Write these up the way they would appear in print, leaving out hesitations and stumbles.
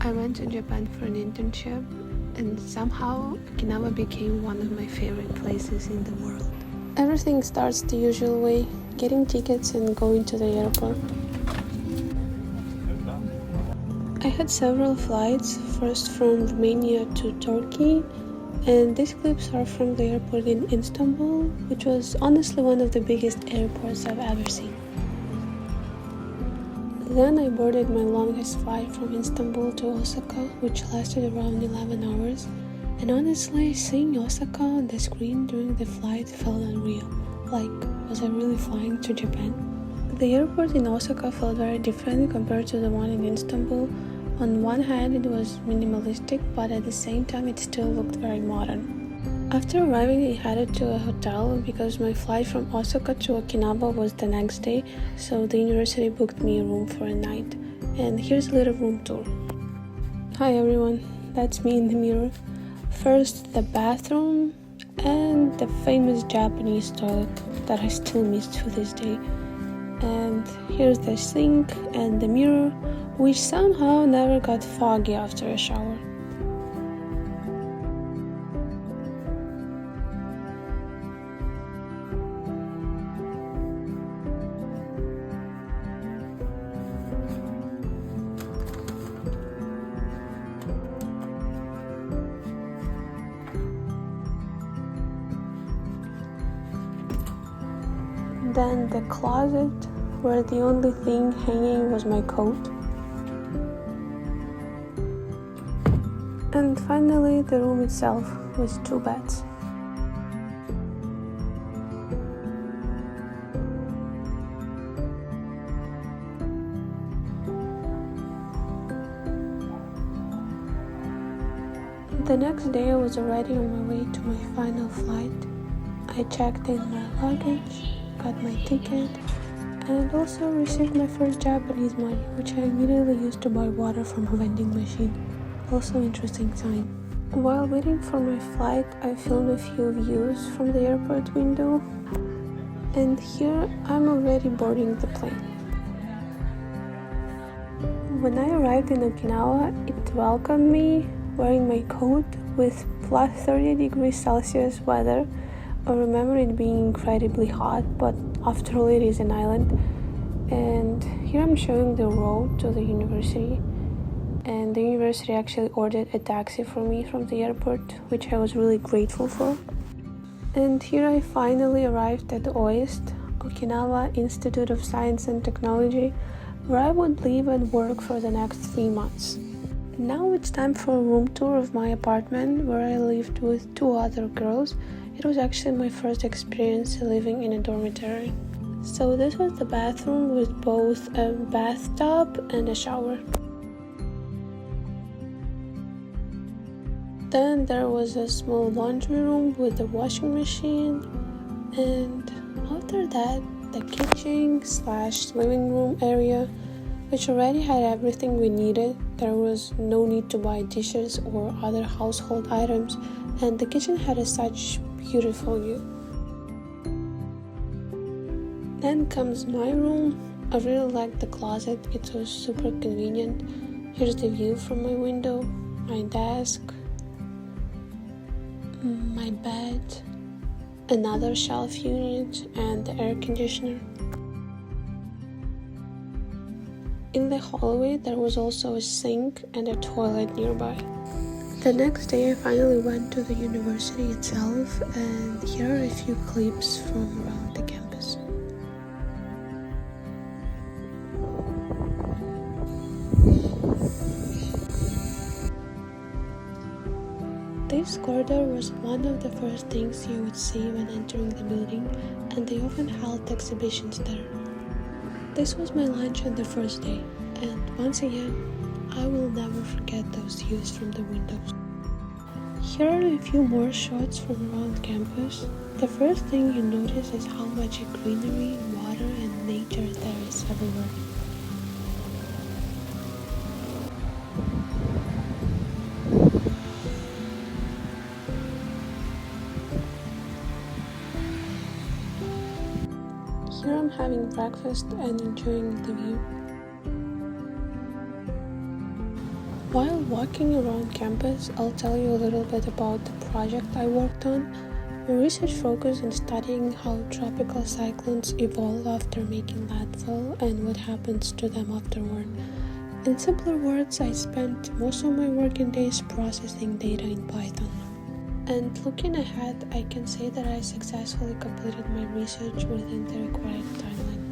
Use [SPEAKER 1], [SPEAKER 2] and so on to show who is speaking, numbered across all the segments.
[SPEAKER 1] I went to Japan for an internship, and somehow Okinawa became one of my favorite places in the world. Everything starts the usual way, getting tickets and going to the airport. I had several flights, first from Romania to Turkey, and these clips are from the airport in Istanbul, which was honestly one of the biggest airports I've ever seen. Then I boarded my longest flight from Istanbul to Osaka, which lasted around 11 hours, and honestly, seeing Osaka on the screen during the flight felt unreal. Like, was I really flying to Japan? The airport in Osaka felt very different compared to the one in Istanbul. On one hand, it was minimalistic, but at the same time, it still looked very modern. After arriving, I headed to a hotel because my flight from Osaka to Okinawa was the next day, so the university booked me a room for a night. And here's a little room tour. Hi everyone, that's me in the mirror. First, the bathroom and the famous Japanese toilet that I still miss to this day. And here's the sink and the mirror, which somehow never got foggy after a shower. Then the closet, where the only thing hanging was my coat. And finally, the room itself with 2 beds. The next day I was already on my way to my final flight. I checked in my luggage, got my ticket, and also received my first Japanese money, which I immediately used to buy water from a vending machine. Also interesting sign. While waiting for my flight, I filmed a few views from the airport window, and here I'm already boarding the plane. When I arrived in Okinawa, it welcomed me wearing my coat with plus 30 degrees Celsius weather. I remember it being incredibly hot, but after all it is an island. And here I'm showing the road to the university. And the university actually ordered a taxi for me from the airport, which I was really grateful for. And here I finally arrived at the OIST Okinawa Institute of Science and Technology, where I would live and work for the next 3 months. Now it's time for a room tour of my apartment, where I lived with 2 other girls. It was actually my first experience living in a dormitory. So this was the bathroom with both a bathtub and a shower. Then there was a small laundry room with a washing machine, and after that the kitchen/living room area, which already had everything we needed. There was no need to buy dishes or other household items, and the kitchen had such beautiful view. Then comes my room. I really liked the closet, it was super convenient. Here's the view from my window, my desk, my bed, another shelf unit, and the air conditioner. In the hallway there was also a sink and a toilet nearby. The next day I finally went to the university itself, and here are a few clips from around the campus. This corridor was one of the first things you would see when entering the building, and they often held exhibitions there. This was my lunch on the first day, and once again, I will never forget those views from the windows. Here are a few more shots from around campus. The first thing you notice is how much greenery, water, and nature there is everywhere. Here I'm having breakfast and enjoying the view. While walking around campus, I'll tell you a little bit about the project I worked on. My research focused on studying how tropical cyclones evolve after making landfall and what happens to them afterward. In simpler words, I spent most of my working days processing data in Python. And looking ahead, I can say that I successfully completed my research within the required timeline.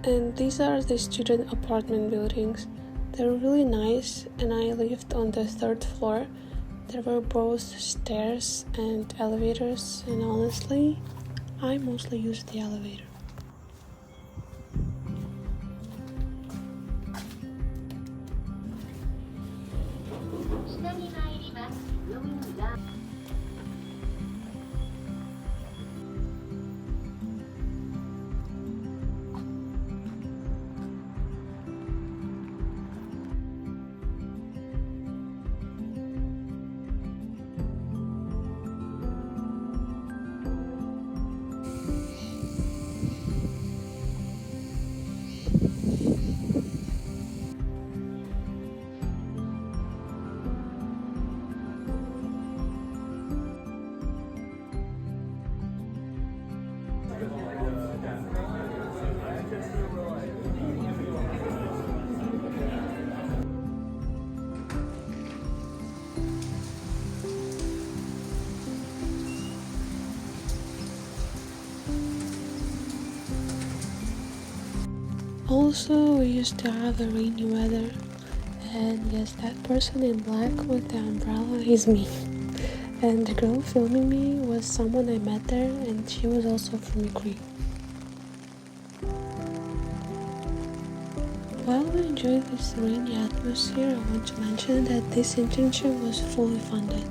[SPEAKER 1] And these are the student apartment buildings. They're really nice, and I lived on the 3rd floor. There were both stairs and elevators, and honestly, I mostly used the elevator. Also, we used to have a rainy weather, and yes, that person in black with the umbrella is me. And the girl filming me was someone I met there, and she was also from Ukraine. While we enjoyed this rainy atmosphere, I want to mention that this internship was fully funded.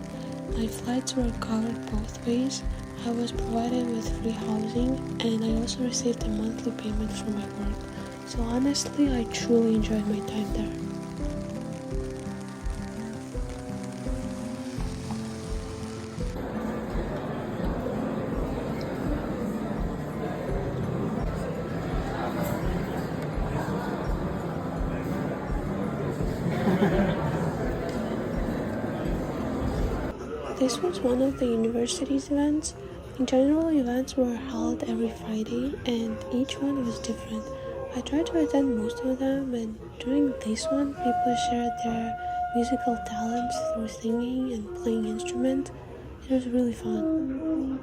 [SPEAKER 1] My flights were covered both ways, I was provided with free housing, and I also received a monthly payment for my work. So honestly, I truly enjoyed my time there. This was one of the university's events. In general, events were held every Friday, and each one was different. I tried to attend most of them, and during this one, people shared their musical talents through singing and playing instruments. It was really fun.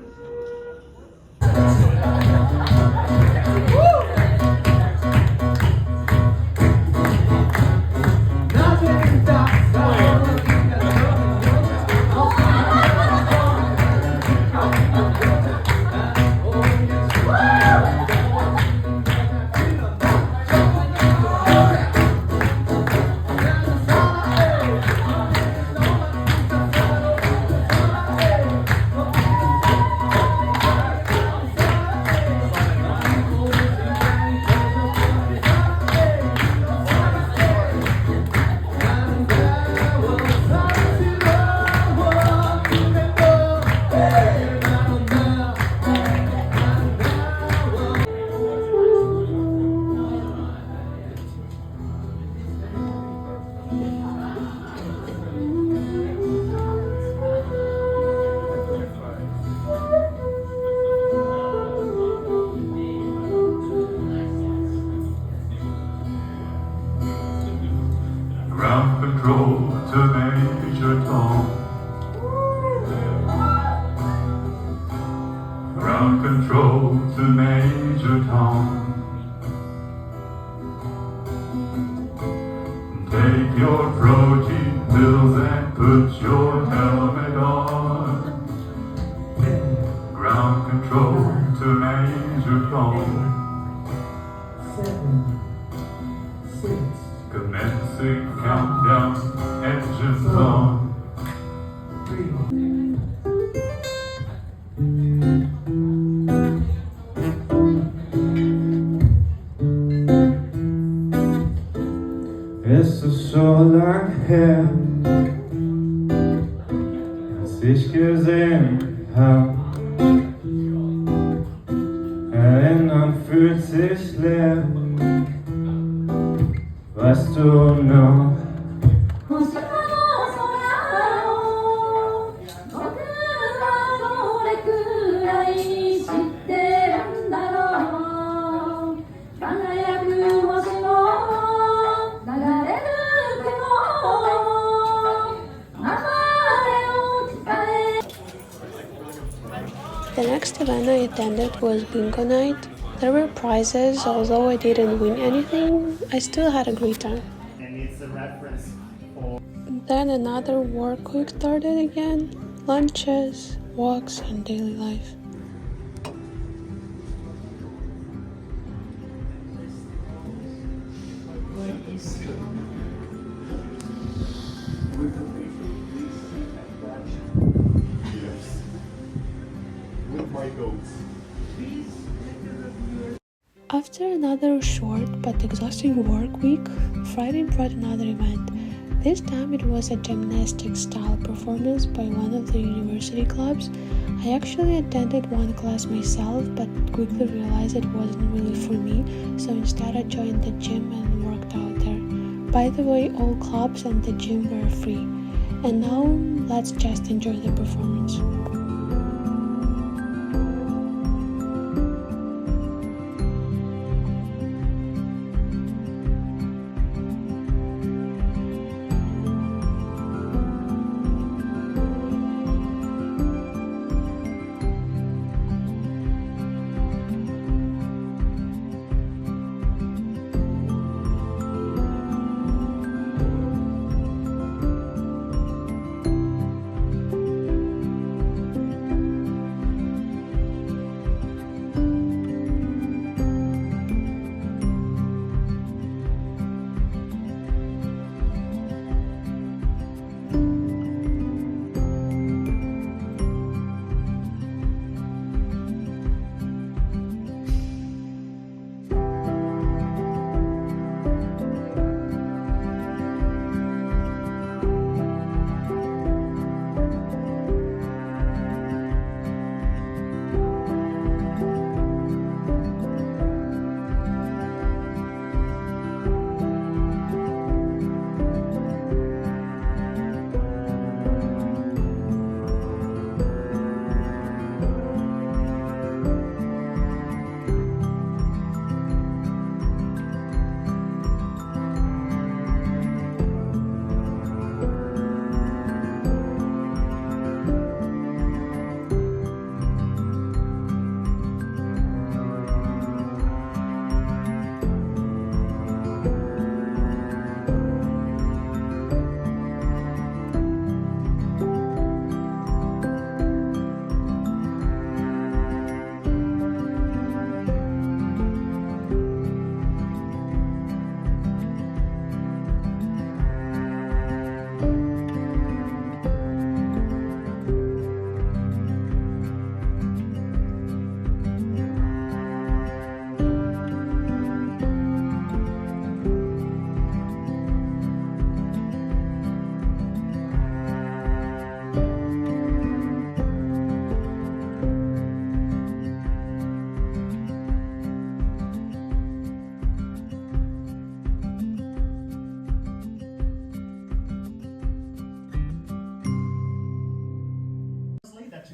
[SPEAKER 2] Ground control to Major Tom. Ground control to Major Tom. Take your protein pills and put your helmet on. Ground control to Major Tom.
[SPEAKER 3] 7, 6.
[SPEAKER 2] Commencing countdown, engines on.
[SPEAKER 3] 3. Es ist so lang her, als ich gesehen hab. Erinnern fühlt sich leer. I still know.
[SPEAKER 4] 星の空を僕はどれくらい知ってるんだろう輝く星も流れる雲名前を伝え
[SPEAKER 1] The next event I attended was bingo night. There were prizes, although I didn't win anything, I still had a great time.
[SPEAKER 5] And it's a reference for
[SPEAKER 1] Then another work week started again. Lunches, walks, and daily life.
[SPEAKER 5] with my goats.
[SPEAKER 1] After another short but exhausting work week, Friday brought another event. This time it was a gymnastics style performance by one of the university clubs. I actually attended one class myself but quickly realized it wasn't really for me, so instead I joined the gym and worked out there. By the way, all clubs and the gym were free. And now let's just enjoy the performance.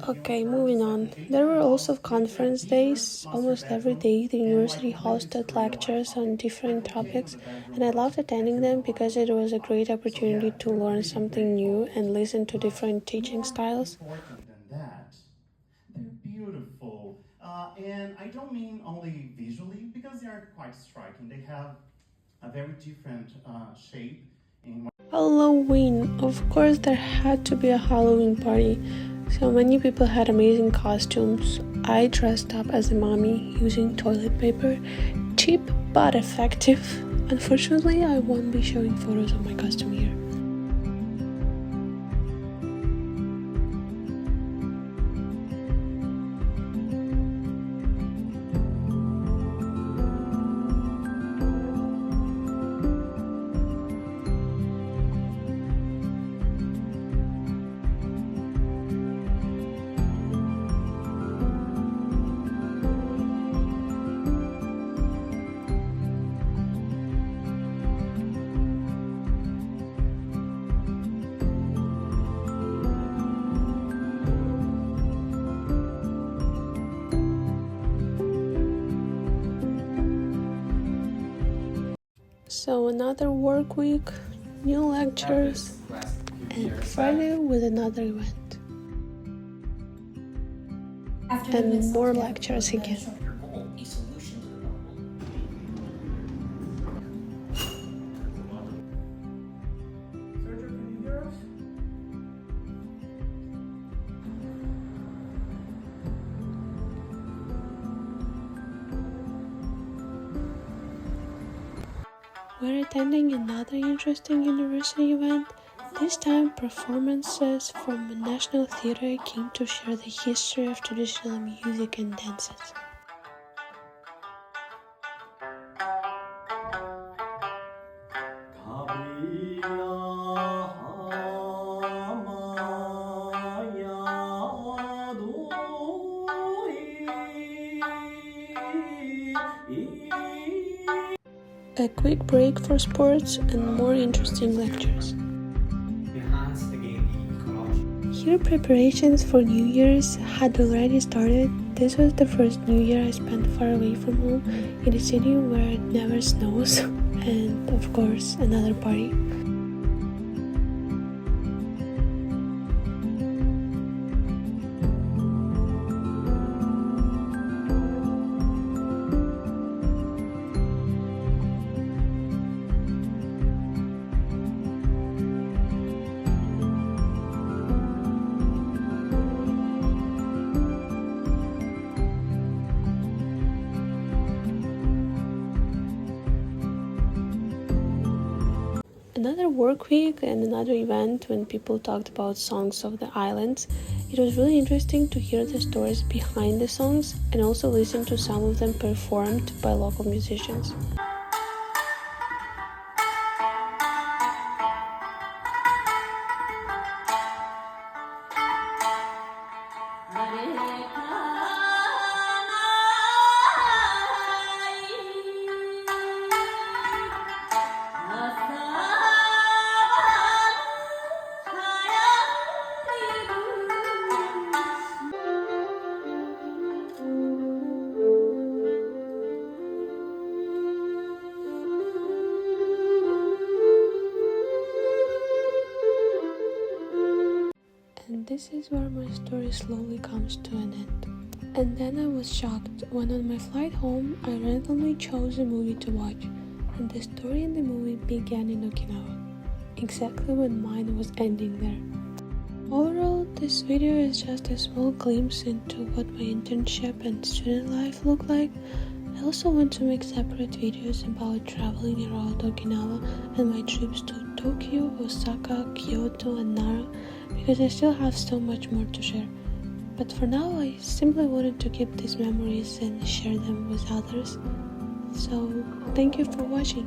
[SPEAKER 1] Okay, moving on. There were also conference days. Almost every day, the university hosted lectures on different topics, and I loved attending them because it was a great opportunity to learn something new and listen to different teaching styles.
[SPEAKER 5] Important than that, they're beautiful. And I don't mean only visually, because they are quite striking. They have a very different shape.
[SPEAKER 1] Halloween. Of course, there had to be a Halloween party. So many people had amazing costumes. I dressed up as a mommy using toilet paper. Cheap but effective. Unfortunately, I won't be showing photos of my costume here. So another work week, new lectures, and Friday with another event. And more lectures again. We're attending another interesting university event. This time, performances from the National Theatre came to share the history of traditional music and dances. A quick break for sports and more interesting lectures. Here preparations for New Year's had already started. This was the first New Year I spent far away from home in a city where it never snows and of course another party. Another work week and another event when people talked about songs of the islands. It was really interesting to hear the stories behind the songs and also listen to some of them performed by local musicians. And this is where my story slowly comes to an end. And then I was shocked when on my flight home I randomly chose a movie to watch, and the story in the movie began in Okinawa, exactly when mine was ending there. Overall, this video is just a small glimpse into what my internship and student life look like. I also want to make separate videos about traveling around Okinawa and my trips to Tokyo, Osaka, Kyoto and Nara, because I still have so much more to share. But for now, I simply wanted to keep these memories and share them with others. So, thank you for watching.